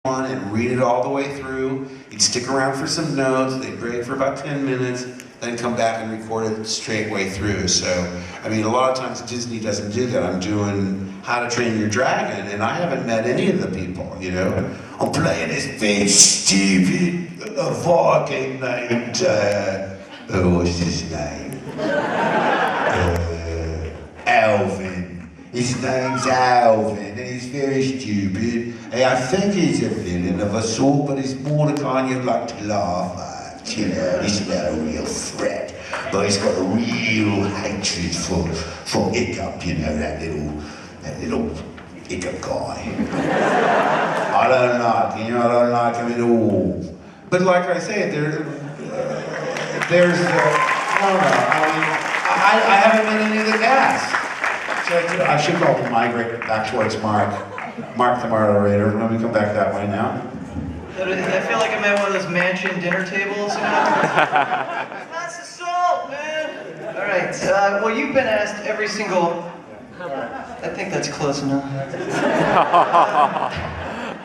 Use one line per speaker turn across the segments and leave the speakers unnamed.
one and read it all the way through. He'd stick around for some notes, they'd break for about 10 minutes, then come back and record it straight way through. So, I mean, a lot of times Disney doesn't do that. I'm doing How to Train Your Dragon, and I haven't met any of the people, you know? I'm playing this big, stupid Viking named, what's his name? Alvin. His name's Alvin, and he's very stupid. And I think he's a villain of a sort, but he's more the kind you'd like to laugh at, you know. He's not a real threat, but he's got a real hatred for Hiccup, you know, that little Hiccup guy. I don't like him at all. But like I said, I haven't met any of the cast. I should call him migrate back towards Mark the moderator. Let me come back that way now.
I feel like I'm at one of those mansion dinner tables, you know? Lots of salt, man! Alright, well, you've been asked every single... I think that's close enough.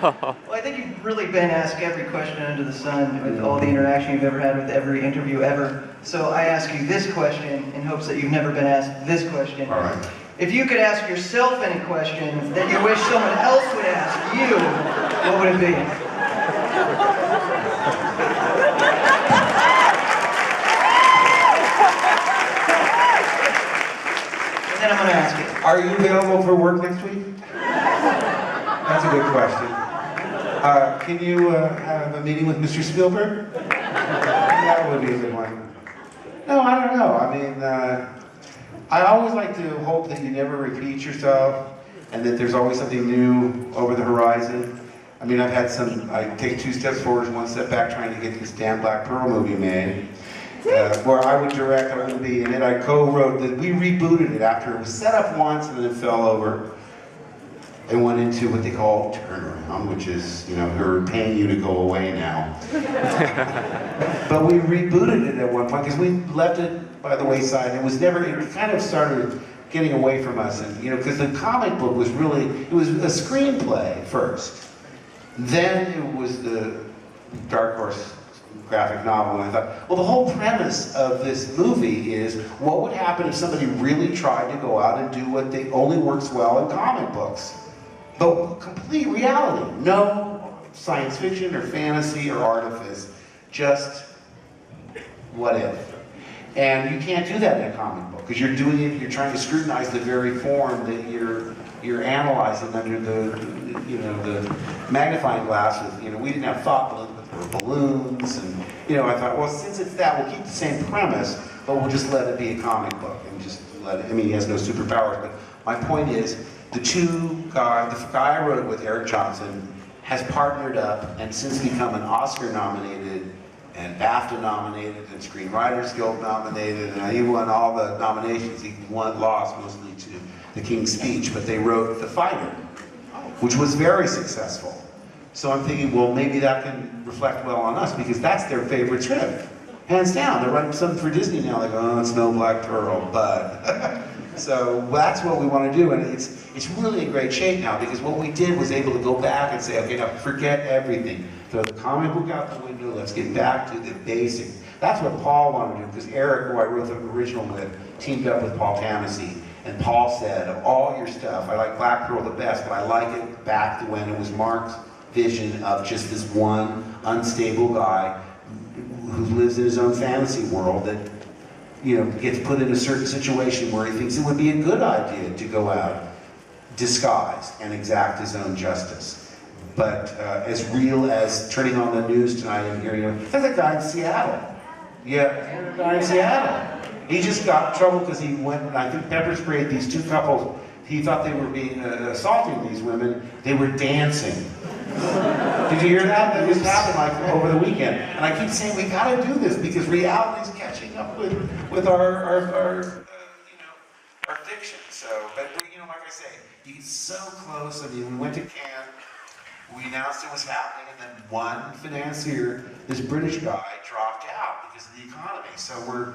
Well, I think you've really been asked every question under the sun with all the interaction you've ever had with every interview ever. So I ask you this question in hopes that you've never been asked this question.
All right.
If you could ask yourself any question that you wish someone else would ask you, what would it be? And then I'm going to ask you.
Are you available for work next week? That's a good question. Can you have a meeting with Mr. Spielberg? That would be a good one. No, I don't know. I mean, I always like to hope that you never repeat yourself and that there's always something new over the horizon. I mean, I take 2 steps forward, 1 step back trying to get this damn Black Pearl movie made. Where I would direct, I would be in it. I co-wrote that. We rebooted it after it was set up once and then it fell over. And went into what they call turnaround, which is, you know, we're paying you to go away now. But we rebooted it at one point because we left it by the wayside. It kind of started getting away from us. And, you know, because the comic book was it was a screenplay first. Then it was the Dark Horse graphic novel. And I thought, well, the whole premise of this movie is what would happen if somebody really tried to go out and do what only works well in comic books. But complete reality, no science fiction or fantasy or artifice, just what if. And you can't do that in a comic book because you're trying to scrutinize the very form that you're analyzing under the magnifying glass with, we didn't have thought balloons, but there were balloons, and I thought, well, since it's that, we'll keep the same premise, but we'll just let it be a comic book and just let it, he has no superpowers, but my point is, the guy I wrote it with, Eric Johnson, has partnered up and since become an Oscar nominated and BAFTA nominated and Screenwriters Guild nominated, and he won all the nominations. He lost mostly to The King's Speech, but they wrote The Fighter, which was very successful. So I'm thinking, well, maybe that can reflect well on us because that's their favorite script. Hands down, they're writing something for Disney now, like, oh, it's no Black Pearl, but. So that's what we want to do, and it's really in great shape now because what we did was able to go back and say, okay, now forget everything. Throw the comic book out the window, let's get back to the basics. That's what Paul wanted to do because Eric, who I wrote the original with, teamed up with Paul Tamasy. And Paul said, of all your stuff, I like Black Pearl the best, but I like it back to when it was Mark's vision of just this one unstable guy who lives in his own fantasy world that gets put in a certain situation where he thinks it would be a good idea to go out disguised and exact his own justice. But as real as turning on the news tonight and hearing, there's a guy in Seattle. Yeah, a guy in Seattle. He just got in trouble because he went, I think, pepper sprayed these 2 couples. He thought they were being assaulting these women. They were dancing. Did you hear that? That just happened like over the weekend. And I keep saying we got to do this because reality's catching up with our fiction. So, but like I say, he's so close. I mean, we went to Cannes. We announced it was happening, and then one financier, this British guy, dropped out because of the economy. So we're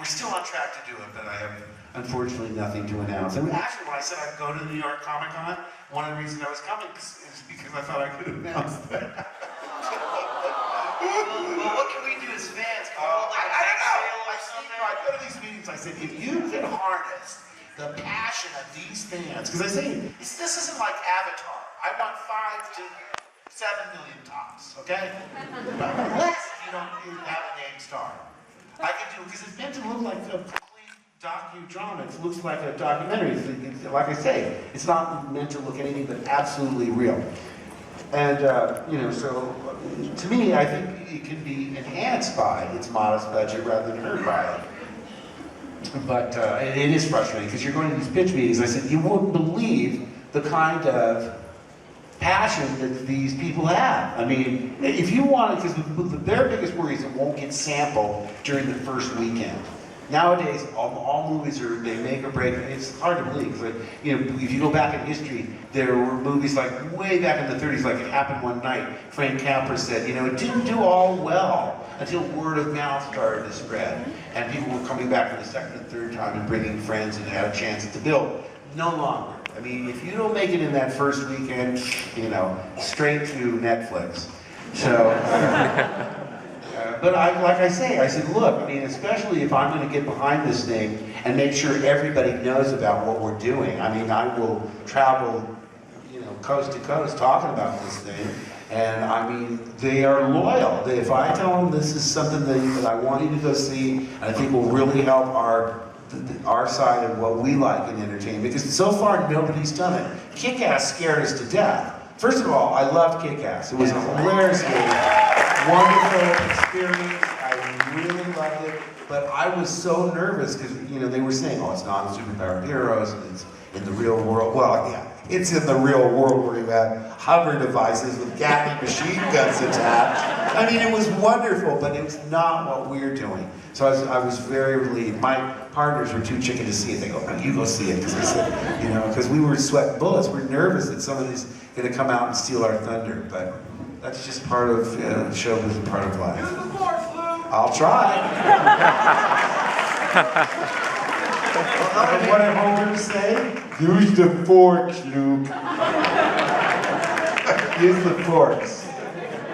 still on track to do it, but I have unfortunately nothing to announce. And actually, when I said I'd go to the New York Comic Con, One of the reasons I was coming is because I thought I could announce that.
Well, what can we do as fans? Can we hold like a
I
bake
don't know.
sale or something?
I go to these meetings, I said, if you can harness the passion of these fans, because I say, this isn't like Avatar. I want 5 to 7 million tops, okay? But less if you don't have a named star. I can do, because it's meant to look like a complete docudrama. It looks like a documentary. Like I say, it's not meant to look anything but absolutely real. And, so to me, I think it can be enhanced by its modest budget rather than hurt by it. But it is frustrating because you're going to these pitch meetings. I said, you wouldn't believe the kind of passion that these people have. I mean, if you want it, because their biggest worry is it won't get sampled during the first weekend. Nowadays, all movies they make or break. It's hard to believe. Like, if you go back in history, there were movies like way back in the 30s, like It Happened One Night. Frank Capra said, it didn't do all well until word of mouth started to spread, and people were coming back for the second and third time and bringing friends and had a chance to build. No longer. I mean, if you don't make it in that first weekend, straight to Netflix. So. But like I said, look, I mean, especially if I'm going to get behind this thing and make sure everybody knows about what we're doing. I mean, I will travel, coast to coast talking about this thing. And I mean, they are loyal. If I tell them this is something that I want you to go see, and I think will really help our side of what we like in entertainment, because so far nobody's done it. Kick-Ass scared us to death. First of all, I loved Kick-Ass. It was a hilarious game, wonderful experience. I really loved it, but I was so nervous because they were saying, "Oh, it's non-superpowered heroes, and it's in the real world." Well, yeah, it's in the real world where you have hover devices with Gatling machine guns attached. I mean, it was wonderful, but it was not what we're doing. So I was very relieved. My partners were too chicken to see it. They go, "Oh, you go see it," because I said, because we were sweating bullets. We're nervous that somebody's going to come out and steal our thunder, but that's just part of showbiz and part of life.
Use the force, Luke!
I'll try. What did Homer say? Use the forks, Luke. Use the forks.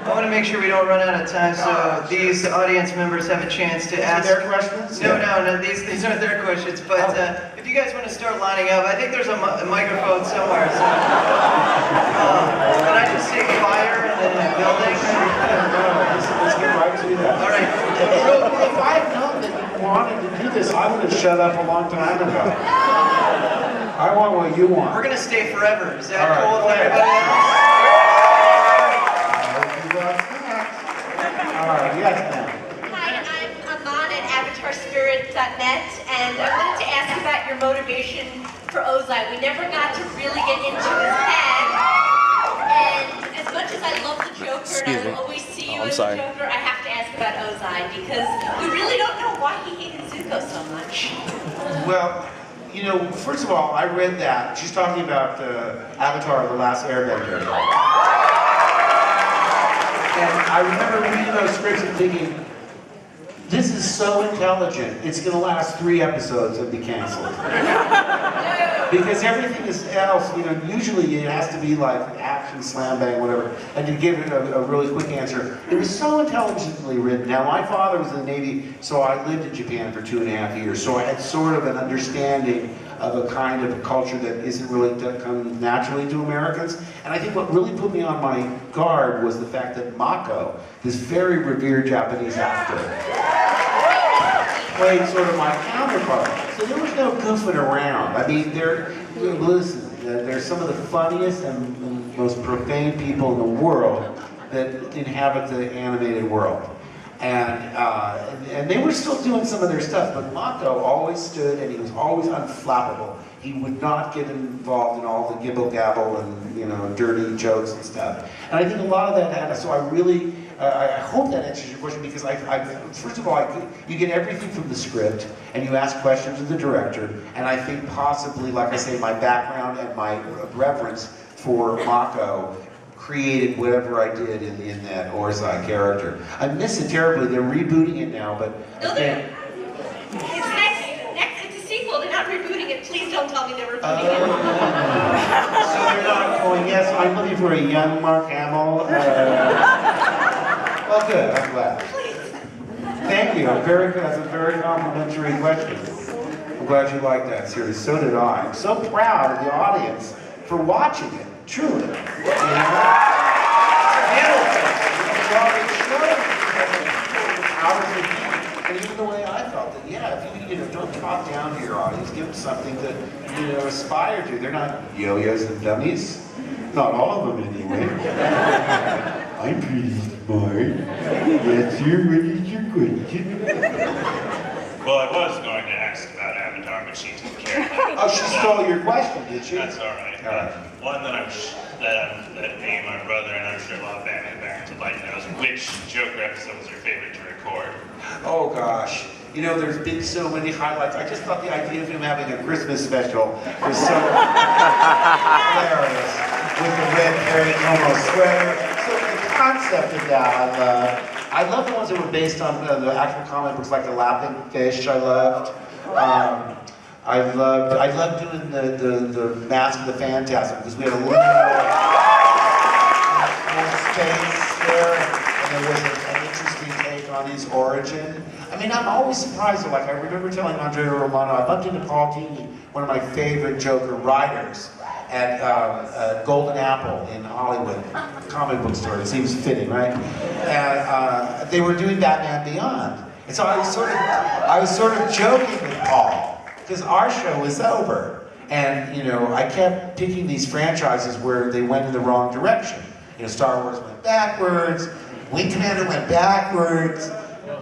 I want to make sure we don't run out of time, so these audience members have a chance to ask.
Their questions?
No, these aren't their questions, but if you guys want to start lining up, I think there's a microphone somewhere. So, can I just say fire in the building?
Let's get right to that.
All right.
If I had known that you wanted to do this, I would have shut up a long time ago. I want what you want.
We're going to stay forever. Is that
All
cool
right,
with everybody else?
Yes, ma'am.
Hi, I'm Amon at AvatarSpirit.net, and I wanted to ask about your motivation for Ozai. We never got to really get into his head, and as much as I love the Joker and I will always see you as the Joker, I have to ask about Ozai because we really don't know why he hated Zuko so much.
Well, first of all, I read that. She's talking about Avatar: The Last Airbender. And I remember reading those scripts and thinking, this is so intelligent, it's going to last 3 episodes and be canceled. Because everything else, usually it has to be like action, slam, bang, whatever. And to give it a really quick answer, it was so intelligently written. Now, my father was in the Navy, so I lived in Japan for 2.5 years. So I had sort of an understanding of a kind of a culture that isn't really come naturally to Americans. And I think what really put me on my guard was the fact that Mako, this very revered Japanese actor, played sort of my counterpart. So there was no goofing around. I mean, they're some of the funniest and most profane people in the world that inhabit the animated world. And they were still doing some of their stuff, but Mako always stood and he was always unflappable. He would not get involved in all the gibble gabble and dirty jokes and stuff. And I think a lot of that had, so I really, I hope that answers your question because first of all, you get everything from the script and you ask questions of the director, and I think possibly, like I say, my background and my reverence for Mako created whatever I did in that Ozai character. I miss it terribly. They're rebooting it now, but again,
It's a sequel. They're not rebooting it. Please don't tell me they're rebooting it.
so they're not Oh, yes, I'm looking for a young Mark Hamill. Well, good, I'm glad. Thank you, that's a very complimentary question. I'm glad you liked that series, so did I. I'm so proud of the audience for watching it, truly. You know? And even the way I felt that, yeah, if you don't talk down to your audience, give them something to, aspire to. They're not yo-yos and dummies. Not all of them, anyway. I'm pretty smart. Yes, sir, what is your question?
Well, I was going to ask about Avatar, but she took care of that.
Oh, she stole your question, did she?
That's all right. One that that me and my brother, and I'm sure a lot of Batman fans would like to know is which Joker episode was your favorite to record?
Oh gosh, there's been so many highlights. I just thought the idea of him having a Christmas special was so hilarious with the red Harry Como sweater. So the concept of that I love. I love the ones that were based on the actual comic books, like the Laughing Fish. I loved. I loved doing the Mask of the Phantasm because we had a little more space there, and there was an interesting take on his origin. I mean, I'm always surprised. Like I remember telling Andrea Romano, I bumped into Paul Dini, one of my favorite Joker writers, at Golden Apple in Hollywood, comic book store. It seems fitting, right? And they were doing Batman Beyond, and so I was sort of joking with Paul. Because our show was over, and I kept picking these franchises where they went in the wrong direction. Star Wars went backwards, Wing Commander went backwards,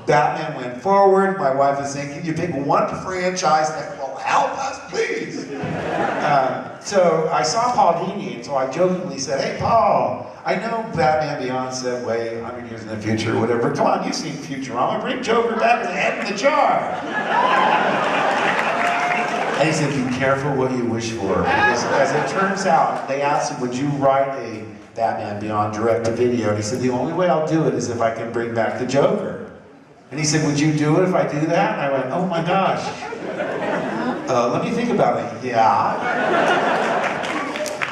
Batman went forward. My wife was saying, "Can you pick one franchise that will help us, please?" So I saw Paul Dini, and so I jokingly said, "Hey, Paul, I know Batman Beyond said way 100 years in the future, or whatever. Come on, you've seen Futurama. Bring Joker back with the head in the jar." And he said, "Be careful what you wish for." Because as it turns out, they asked him, "Would you write a Batman Beyond direct-to-video?" And he said, "The only way I'll do it is if I can bring back the Joker." And he said, "Would you do it if I do that?" And I went, "Oh my gosh. Let me think about it." Yeah.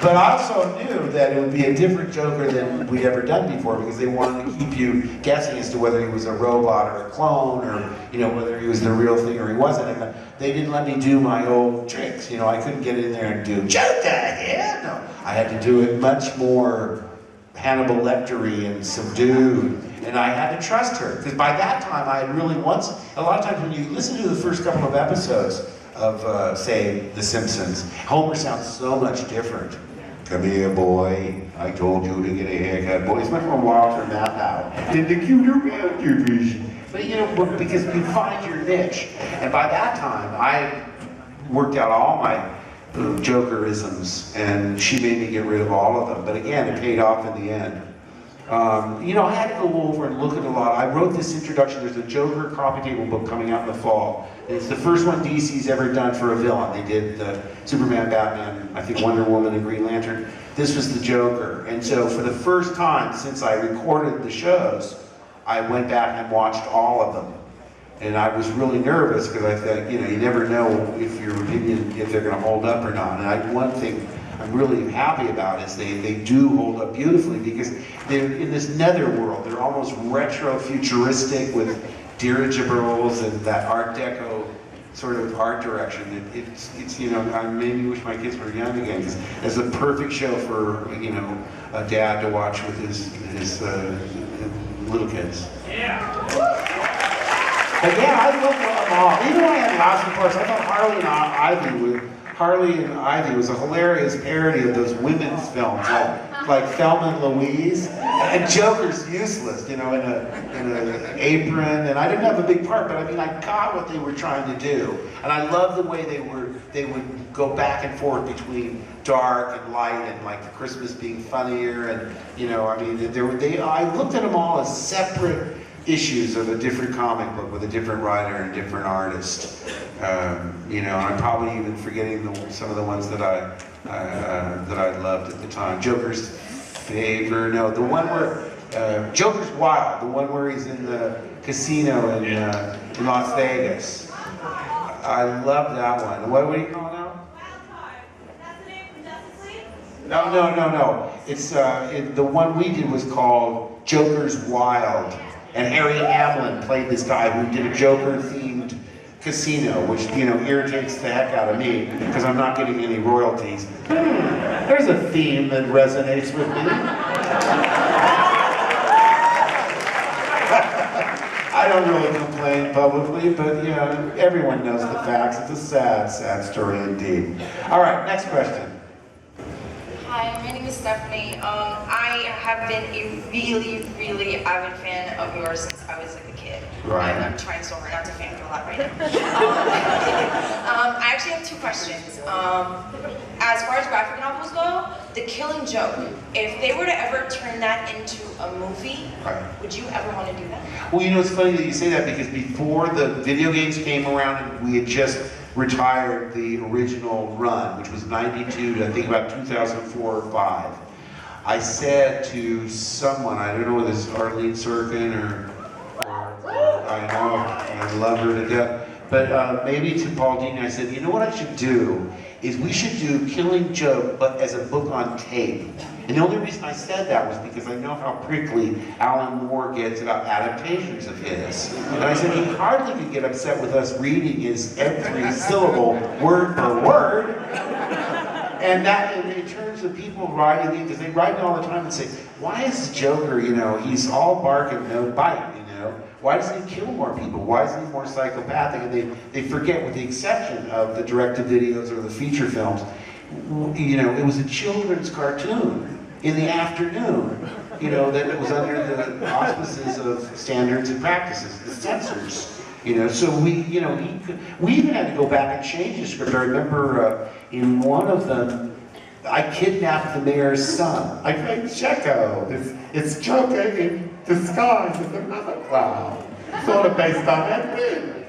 But I also knew that it would be a different Joker than we'd ever done before because they wanted to keep you guessing as to whether he was a robot or a clone or, whether he was the real thing or he wasn't. And they didn't let me do my old tricks. I couldn't get in there and do Joker, yeah, no. I had to do it much more Hannibal Lecter-y and subdued. And I had to trust her because by that time I had really a lot of times when you listen to the first couple of episodes of, say, The Simpsons, Homer sounds so much different. "Come here, boy. I told you to get a haircut." Boy, it's much more wild than that now. "Did the cute around your vision?" But because you find your niche. And by that time, I worked out all my Jokerisms, and she made me get rid of all of them. But again, it paid off in the end. I had to go over and look at a lot. I wrote this introduction. There's a Joker coffee table book coming out in the fall. It's the first one DC's ever done for a villain. They did Superman, Batman, I think Wonder Woman, and Green Lantern. This was the Joker. And so for the first time since I recorded the shows, I went back and watched all of them. And I was really nervous because I thought, you never know if your opinion, if they're going to hold up or not. And one thing I'm really happy about is they do hold up beautifully because they're in this netherworld. They're almost retro-futuristic with dirigibles and that Art Deco sort of art direction. It's I maybe wish my kids were young again because it's a perfect show for a dad to watch with his little kids.
Yeah.
But yeah, I love them all. Even when I had lousy parts, I thought Harley and Ivy was a hilarious parody of those women's films, like Thelma and Louise. And Joker's useless, in an apron. And I didn't have a big part, but I got what they were trying to do. And I love the way they would go back and forth between dark and light, and like the Christmas being funnier. And I looked at them all as separate issues of a different comic book with a different writer and different artist. I'm probably even forgetting some of the ones that I loved at the time. Joker's Favor, no, the one where Joker's Wild, the one where he's in the casino in Las Vegas. I love that one. What do you call it now?
Wild Card. That's the name from Justice League?
No. It's the one we did was called Joker's Wild, and Harry Hamlin played this guy who did a Joker-themed casino, which irritates the heck out of me because I'm not getting any royalties. There's a theme that resonates with me. I don't really complain publicly, but everyone knows the facts. It's a sad, sad story indeed. All right, next question.
Hi, my name is Stephanie. I have been a really, really avid fan of yours since I was like a kid.
Right.
I'm trying so hard not to fangirl a lot right now. I actually have two questions. As far as graphic novels go, The Killing Joke, if they were to ever turn that into a movie,
Right.
would you ever want to do that?
Well, it's funny that you say that because before the video games came around, we had just retired the original run, which was 92 to I think about 2004 or 5. I said to someone, I don't know whether it's Arlene Sorkin or I know, I love her to death, but maybe to Paul Dini, I said, you know what I should do is we should do Killing Joke, but as a book on tape. And the only reason I said that was because I know how prickly Alan Moore gets about adaptations of his. And I said, he hardly could get upset with us reading his every syllable, word for word. And that, in terms of people writing in, because they write me all the time and say, why is the Joker, he's all bark and no bite, Why doesn't he kill more people? Why isn't he more psychopathic? And they forget, with the exception of the directed videos or the feature films, it was a children's cartoon in the afternoon, that was under the auspices of standards and practices, the censors. So we even had to go back and change the script. I remember in one of them, I kidnapped the mayor's son. I played Checo. It's Joker in disguise as another clown. Sort of based on that thing.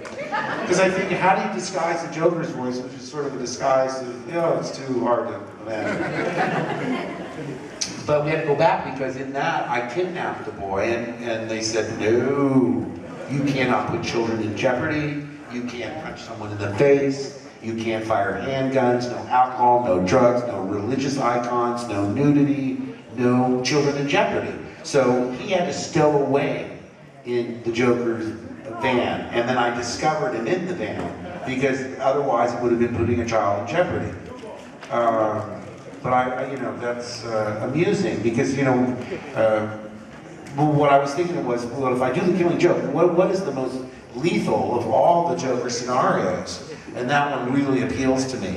Because I think, how do you disguise the Joker's voice, which is sort of a disguise of, it's too hard to imagine. But we had to go back because in that, I kidnapped the boy, and they said, no, you cannot put children in jeopardy, you can't punch someone in the face, you can't fire handguns, no alcohol, no drugs, no religious icons, no nudity, no children in jeopardy. So he had to stow away in the Joker's van, and then I discovered him in the van, because otherwise it would have been putting a child in jeopardy. But that's amusing, because, what I was thinking was, well, if I do the Killing Joke, what is the most lethal of all the Joker scenarios? And that one really appeals to me,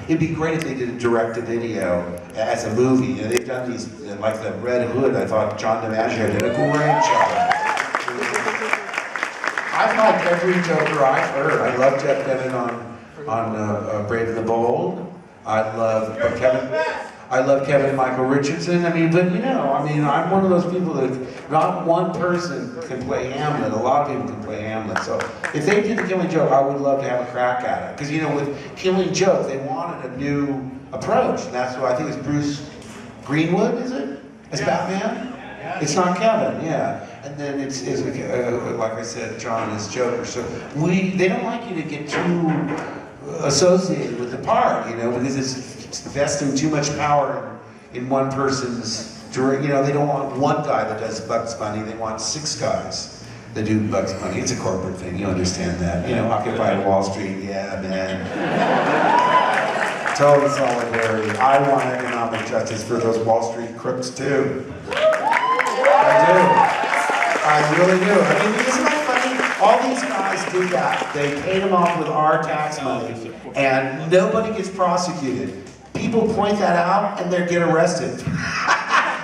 it'd be great if they did a direct-to-video as a movie. They've done these, like the Red Hood, I thought John DiMaggio did a great job. I've liked every Joker I've heard. I love Jeff Bennett on Brave and the Bold. I love Kevin and Michael Richardson. I'm one of those people that not one person can play Hamlet. A lot of people can play Hamlet. So if they did the Killing Joke, I would love to have a crack at it. Because with Killing Joke, they wanted a new approach. And that's what I think it's Bruce Greenwood, is it? As Batman? Yeah. It's not Kevin, yeah. And then it's like I said, John is Joker. So they don't like you to get too associated with the part, because it's investing too much power in one person's, they don't want one guy that does Bugs Bunny, they want 6 guys that do Bugs Bunny. It's a corporate thing, you understand that. Occupy Wall Street, yeah, man. Total solidarity. I want economic justice for those Wall Street crooks too. I do. I really do. Isn't that funny? All these guys do that. They paid them off with our tax money, and nobody gets prosecuted. People point that out, and they get arrested.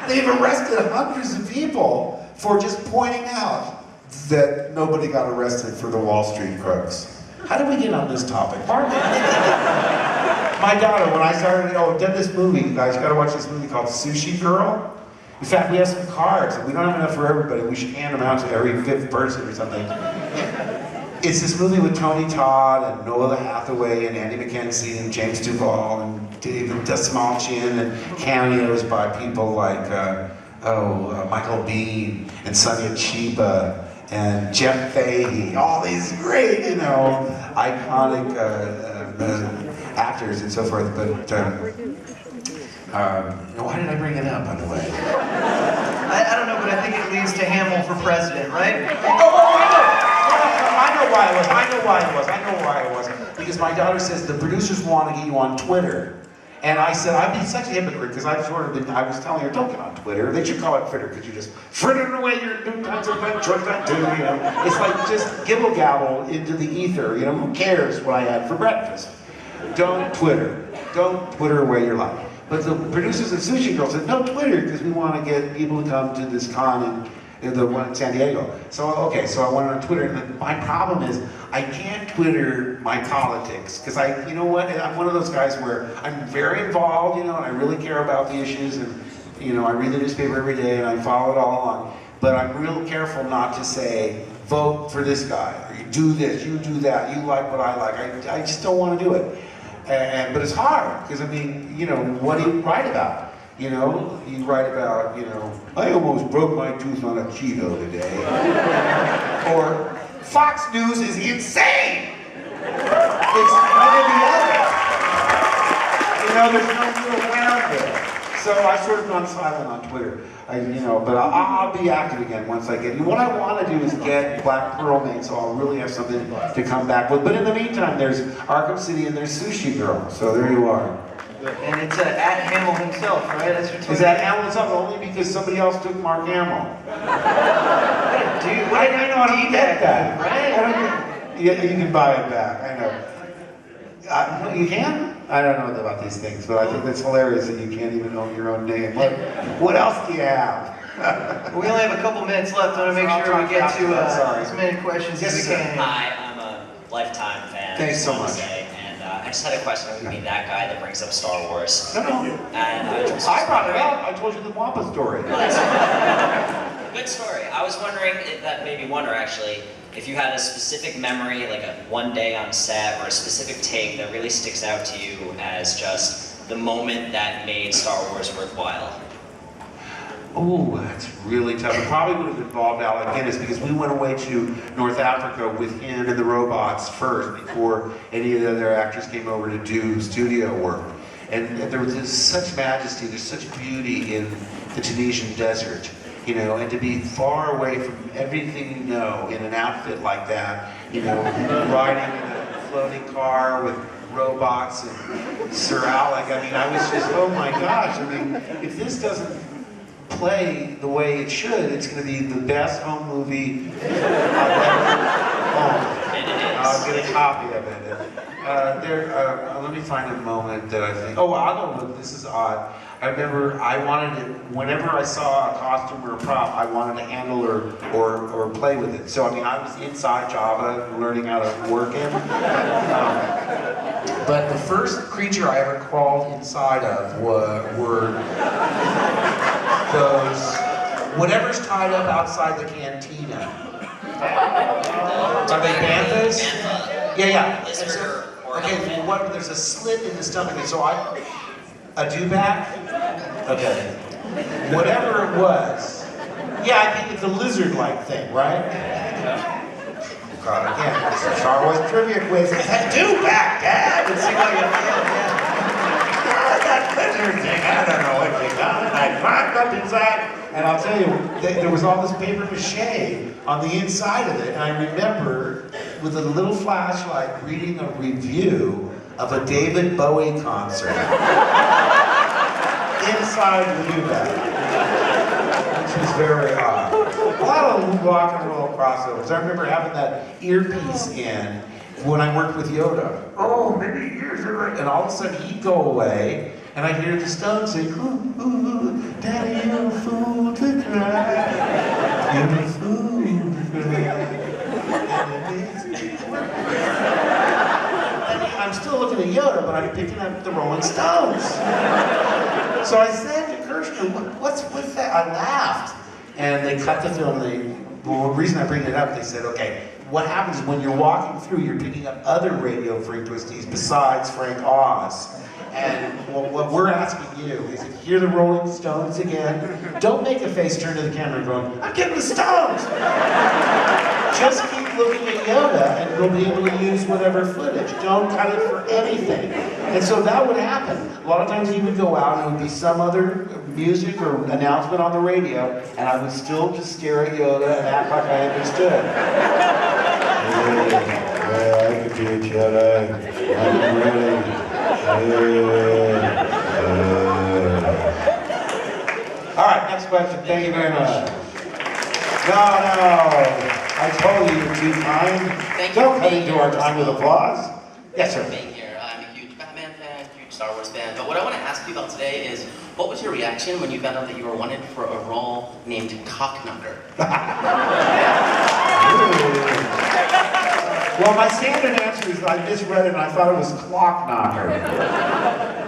They've arrested hundreds of people for just pointing out that nobody got arrested for the Wall Street crooks. How did we get on this topic? My daughter, when I started, done this movie, you guys gotta watch this movie called Sushi Girl. In fact, we have some cards. We don't have enough for everybody. We should hand them out to every 5th person or something. It's this movie with Tony Todd and Noah Hathaway and Andy McKenzie and James Duvall and David Dastmalchian and cameos by people like Michael Biehn and Sonia Chiba and Jeff Fahey. All these great, iconic actors and so forth. But Why did I bring it up, by the way?
I don't know, but I think it leads to Hamill for president, right?
I know why it was. Because my daughter says the producers want to get you on Twitter. And I said, I'd be such a hypocrite because I was telling her, don't get on Twitter. They should call it Twitter because you're just frittering away your new kinds of It's like just gibble gabble into the ether. Who cares what I had for breakfast? Don't Twitter. Don't Twitter away your life. But the producers of Sushi Girl said, no Twitter because we want to get people to come to this con in the one in San Diego. So, okay, so I went on Twitter, and my problem is I can't Twitter my politics, because you know what, I'm one of those guys where I'm very involved, and I really care about the issues, and, I read the newspaper every day, and I follow it all along, but I'm real careful not to say, vote for this guy, or you do this, you do that, you like what I like. I just don't want to do it. But it's hard, because, what do you write about? You write about, I almost broke my tooth on a Cheeto today. Or, Fox News is insane! It's one or the other. There's no middle ground there. So I sort of gone silent on Twitter. But I'll be active again once I get. What I want to do is get Black Pearl made, so I'll really have something to come back with. But in the meantime, there's Arkham City and there's Sushi Girl. So there you are.
And it's at Hamill himself, right? That's your Twitter.
Is that Hamill himself only because somebody else took Mark Hamill?
Dude,
I know, I don't get that.
Right?
You can buy it back, I know. You can? I don't know about these things, but I think that's hilarious that you can't even own your own name. What else do you have?
We only have a couple minutes left. I want to make sure we get to as many questions as we can.
Hi, I'm a lifetime fan.
Thanks so much.
I just had a question. I'm going to be that guy that brings up Star Wars.
No.
And
I brought it up. I told you the Wampa story.
Good story. I was wondering actually, if you had a specific memory, like one day on set, or a specific take that really sticks out to you as just the moment that made Star Wars worthwhile.
Oh, that's really tough. It probably would have involved Alec Guinness because we went away to North Africa with him and the robots first before any of the other actors came over to do studio work. And there was such majesty, there's such beauty in the Tunisian desert, and to be far away from everything you know in an outfit like that, riding in a floating car with robots and Sir Alec. I was just, oh my gosh, if this doesn't play the way it should, it's going to be the best home movie I've ever owned. I'll get a copy of it. Let me find a moment that I think, I know, this is odd. I remember I wanted to, whenever I saw a costume or a prop, I wanted to handle or play with it. So, I was inside Java learning how to work it. But the first creature I ever crawled inside of were those, whatever's tied up outside the cantina. Are they banthas? Yeah. There's a slit in the stomach, and so a dewback? Okay. Whatever it was. Yeah, I think it's a lizard-like thing, right? God, again, this is Star Wars trivia quiz. It's a dewback, Dad!
Let's see how you feel, yeah.
That lizard thing, I don't know what they got. I climbed up inside, and I'll tell you, there was all this paper mache on the inside of it, and I remember, with a little flashlight, reading a review of a David Bowie concert inside the dewback, which was very odd. A lot of rock and roll crossovers. I remember having that earpiece in when I worked with Yoda. Oh, many years ago. And all of a sudden he'd go away, and I'd hear the Stones say, ooh, ooh, Daddy, you're a fool to cry. You're a fool to cry. I'm still looking at Yoda, but I'm picking up the Rolling Stones. So I said to Kirshner, what's with that? I laughed. And they cut the film. The reason I bring it up, they said, okay, what happens is when you're walking through, you're picking up other radio frequencies besides Frank Oz. And what we're asking you is, if you hear the Rolling Stones again, don't make a face, turn to the camera going, I'm getting the Stones! Just keep looking at Yoda and we'll be able to use whatever footage. Don't cut it for anything. And so that would happen. A lot of times he would go out and it would be some other music or announcement on the radio, and I would still just stare at Yoda and act like I understood. Yeah, I could be a Jedi. I'm ready. All right, next question. Thank you very much. No. I told you you're too kind.
Thank you
Don't
for
cut
being
into
here.
our time with applause. Yes, sir.
Being here. I'm a huge Batman fan, huge Star Wars fan. But what I want to ask you about today is, what was your reaction when you found out that you were wanted for a role named Cockknocker?
Well, my standard answer is I misread it and I thought it was Clock Knocker.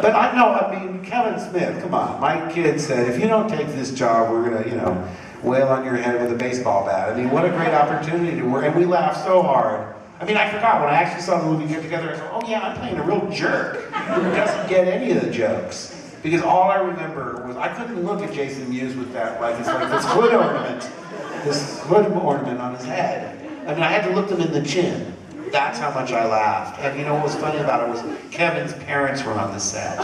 But I mean, Kevin Smith, come on. My kid said, if you don't take this job, we're going to, wail on your head with a baseball bat. I mean, what a great opportunity to work. And we laughed so hard. I mean, I forgot. When I actually saw the movie Get Together, I thought, oh yeah, I'm playing a real jerk who doesn't get any of the jokes. Because all I remember was, I couldn't look at Jason Mewes with that, like this hood ornament on his head. I mean, I had to look them in the chin. That's how much I laughed. And you know what was funny about it was Kevin's parents were on the set.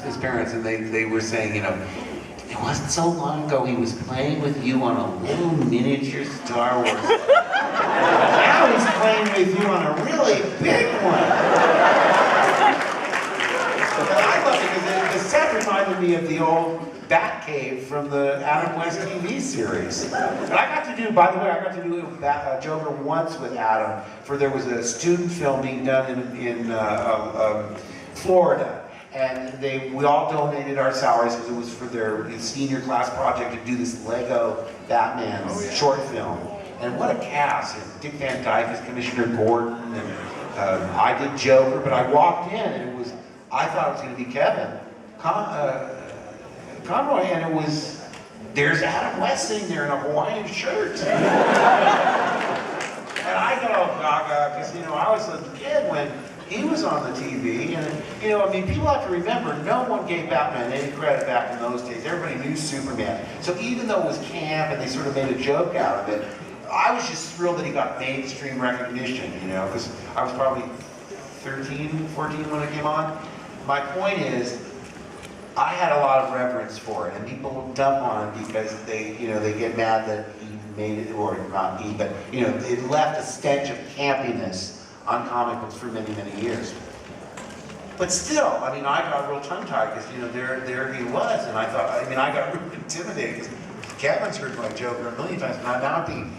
His parents, and they were saying, it wasn't so long ago he was playing with you on a little miniature Star Wars. Now he's playing with you on a really big one. And I love it because the set reminded me of the old Batcave from the Adam West TV series. And I got to do, by the way, Joker once with Adam, for there was a student film being done in Florida. And we all donated our salaries because it was for their senior class project to do this Lego Batman short film. And what a cast. And Dick Van Dyke as Commissioner Gordon, and I did Joker, but I walked in and I thought it was going to be Kevin Conroy, and there's Adam West sitting there in a Hawaiian shirt. And I got all gaga, because, I was a kid when he was on the TV, and, people have to remember, no one gave Batman any credit back in those days. Everybody knew Superman. So even though it was camp and they sort of made a joke out of it, I was just thrilled that he got mainstream recognition, because I was probably 13, 14 when it came on. My point is, I had a lot of reverence for it, and people dump on it because they get mad that he made it, or not he, but it left a stench of campiness on comic books for many, many years. But still, I got real tongue-tied because there he was, and I got real intimidated because Kevin's heard my Joker a million times.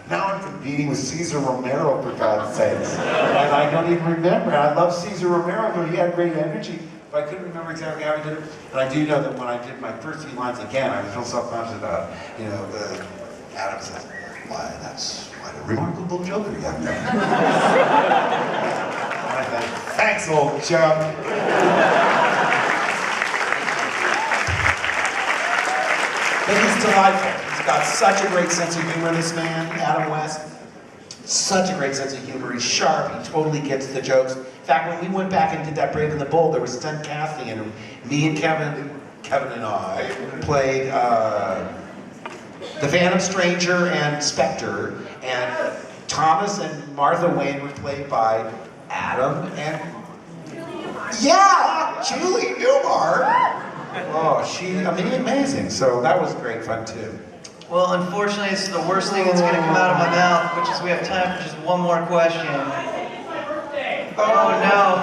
Now I'm competing with Cesar Romero, for God's sakes, and I don't even remember. I love Cesar Romero, but he had great energy. I couldn't remember exactly how he did it, and I do know that when I did my first few lines again, I was real self-conscious about, Adam says, "Why, that's quite a remarkable Joker you have there." I thought, thanks, old chum. But he's delightful. He's got such a great sense of humor, this man, Adam West. Such a great sense of humor. He's sharp. He totally gets the jokes. In fact, when we went back and did that Brave and the Bold, there was stunt casting, and me and Kevin and I played the Phantom Stranger and Spectre, and Thomas and Martha Wayne were played by Adam and Julie Newmar. Oh, amazing. So that was great fun too.
Well, unfortunately, it's the worst thing that's going to come out of my mouth, which is we have time for just one more question. Oh, no.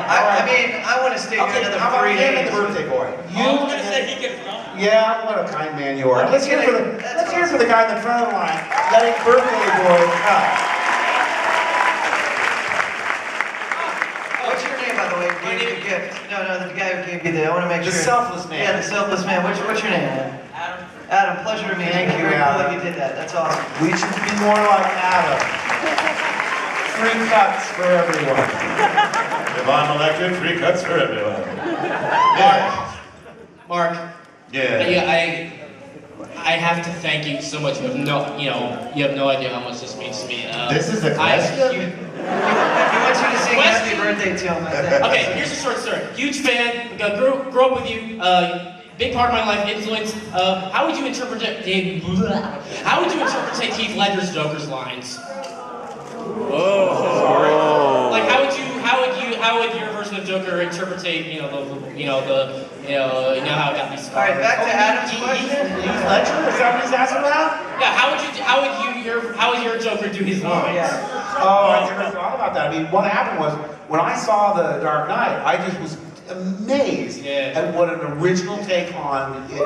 I want to stay here another 3 days.
The birthday boy.
I was going to say he gets gone.
Yeah, what a kind man you are. Let's hear it for the guy in the front of the line, letting birthday boy cut.
What's your name, by the way? Who gave you the gift? No, the guy who gave you I want to make sure.
The selfless man.
Yeah, the selfless man. What's your name, man? Adam, pleasure to meet you.
Thank you,
Very
Adam.
cool that you did that. That's awesome.
We should be more like Adam. 3 cuts for everyone.
If I'm elected, 3 cuts for everyone.
Mark.
Yeah.
I have to thank you so much. You have no idea how much this means to me.
This is a question?
He wants you to sing happy birthday to him, I think.
Okay, here's a short story. Huge fan. Grew up with you. Big part of my life, influenced. How would you interpret Heath Ledger's Joker's lines?
Oh.
Like, how would you how would your version of Joker interpret, you know, how it got these.
All right, back to Adam's question.
Heath Ledger? Is that what he's asking about?
Yeah, how would your Joker do his lines?
Oh, I never thought about that. I mean, what happened was, when I saw The Dark Knight, I just was amazed at what an original take on it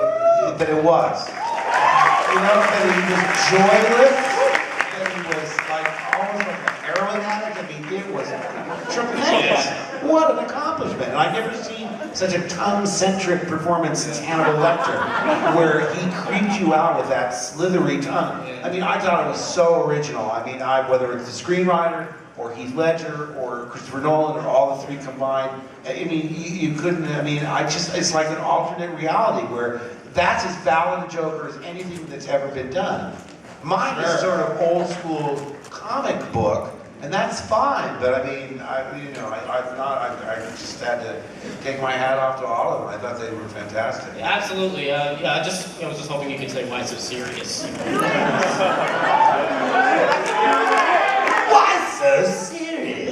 that it was. You know, that he was joyless, that he was like almost like a heroin addict. I mean, it was tremendous. What an accomplishment. And I've never seen such a tongue-centric performance since Hannibal Lecter, where he creeped you out with that slithery tongue. I mean, I thought it was so original. I mean, whether it's the screenwriter, or Heath Ledger, or Christopher Nolan, or all the three combined. I mean, you couldn't, I mean, it's like an alternate reality where that's as valid a Joker as anything that's ever been done. Mine is sort of old school comic book, and that's fine, but I mean, I just had to take my hat off to all of them. I thought they were fantastic.
Yeah, absolutely. I was just hoping you could say why so serious.
Why so serious?